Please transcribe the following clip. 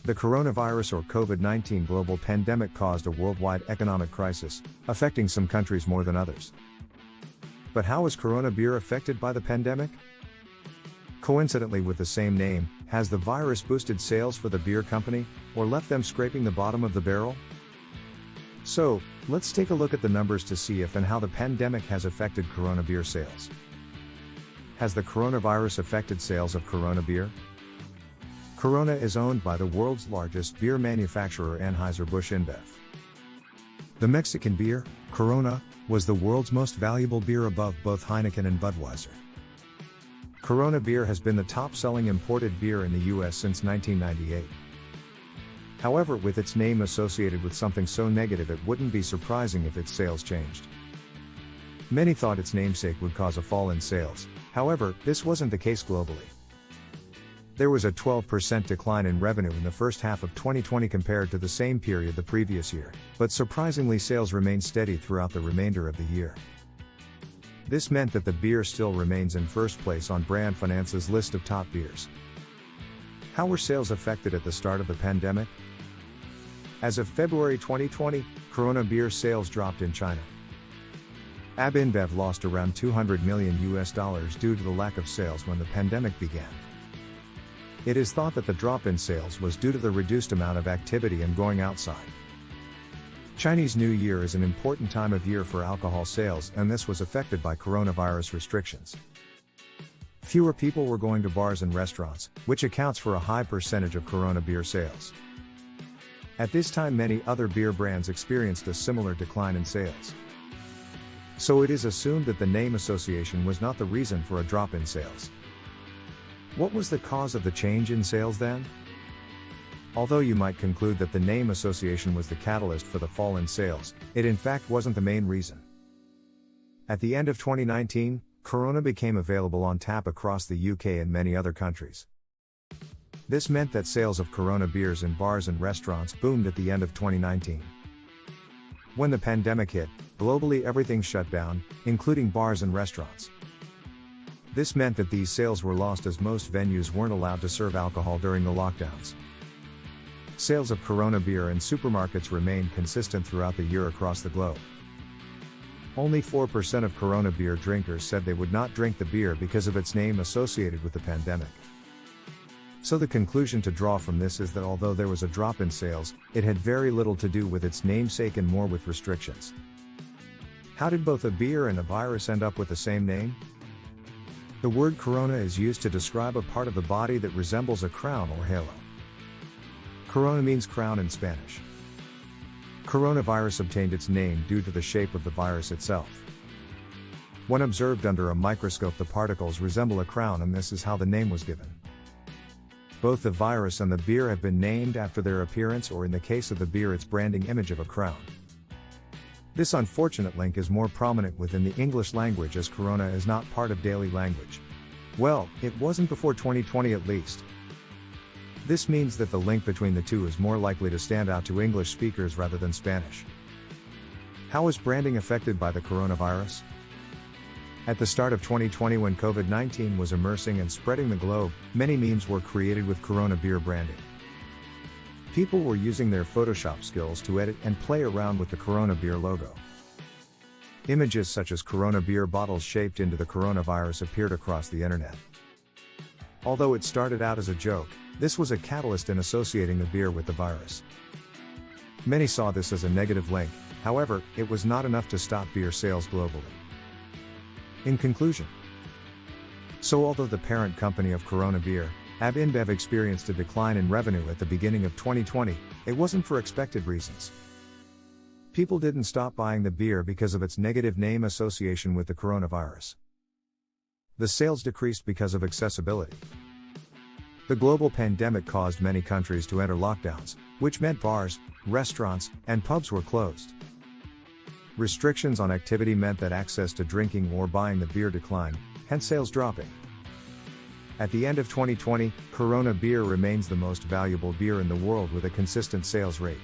The coronavirus or COVID-19 global pandemic caused a worldwide economic crisis, affecting some countries more than others. But how was Corona beer affected by the pandemic? Coincidentally with the same name, has the virus boosted sales for the beer company, or left them scraping the bottom of the barrel? So, let's take a look at the numbers to see if and how the pandemic has affected Corona beer sales. Has the coronavirus affected sales of Corona beer? Corona is owned by the world's largest beer manufacturer Anheuser-Busch InBev. The Mexican beer, Corona, was the world's most valuable beer above both Heineken and Budweiser. Corona beer has been the top-selling imported beer in the US since 1998. However, with its name associated with something so negative, it wouldn't be surprising if its sales changed. Many thought its namesake would cause a fall in sales, however, this wasn't the case globally. There was a 12% decline in revenue in the first half of 2020 compared to the same period the previous year, but surprisingly sales remained steady throughout the remainder of the year. This meant that the beer still remains in first place on Brand Finance's list of top beers. How were sales affected at the start of the pandemic? As of February 2020, Corona beer sales dropped in China. AB InBev lost around $200 million due to the lack of sales when the pandemic began. It is thought that the drop in sales was due to the reduced amount of activity and going outside. Chinese New Year is an important time of year for alcohol sales, and this was affected by coronavirus restrictions. Fewer people were going to bars and restaurants, which accounts for a high percentage of Corona beer sales. At this time, many other beer brands experienced a similar decline in sales. So it is assumed that the name association was not the reason for a drop in sales. What was the cause of the change in sales then? Although you might conclude that the name association was the catalyst for the fall in sales, it in fact wasn't the main reason. At the end of 2019, Corona became available on tap across the UK and many other countries. This meant that sales of Corona beers in bars and restaurants boomed at the end of 2019. When the pandemic hit, globally everything shut down, including bars and restaurants. This meant that these sales were lost as most venues weren't allowed to serve alcohol during the lockdowns. Sales of Corona beer in supermarkets remained consistent throughout the year across the globe. Only 4% of Corona beer drinkers said they would not drink the beer because of its name associated with the pandemic. So the conclusion to draw from this is that although there was a drop in sales, it had very little to do with its namesake and more with restrictions. How did both a beer and a virus end up with the same name? The word corona is used to describe a part of the body that resembles a crown or halo. Corona means crown in Spanish. Coronavirus obtained its name due to the shape of the virus itself. When observed under a microscope, the particles resemble a crown, and this is how the name was given. Both the virus and the beer have been named after their appearance, or in the case of the beer, its branding image of a crown. This unfortunate link is more prominent within the English language, as Corona is not part of daily language. Well, it wasn't before 2020 at least. This means that the link between the two is more likely to stand out to English speakers rather than Spanish. How is branding affected by the coronavirus? At the start of 2020, when COVID-19 was immersing and spreading the globe, many memes were created with Corona beer branding. People were using their Photoshop skills to edit and play around with the Corona beer logo. Images such as Corona beer bottles shaped into the coronavirus appeared across the internet. Although it started out as a joke, this was a catalyst in associating the beer with the virus. Many saw this as a negative link, however, it was not enough to stop beer sales globally. In conclusion, although the parent company of Corona beer, AB InBev, experienced a decline in revenue at the beginning of 2020, it wasn't for expected reasons. People didn't stop buying the beer because of its negative name association with the coronavirus. The sales decreased because of accessibility. The global pandemic caused many countries to enter lockdowns, which meant bars, restaurants, and pubs were closed. Restrictions on activity meant that access to drinking or buying the beer declined, hence sales dropping. At the end of 2020, Corona beer remains the most valuable beer in the world with a consistent sales rate.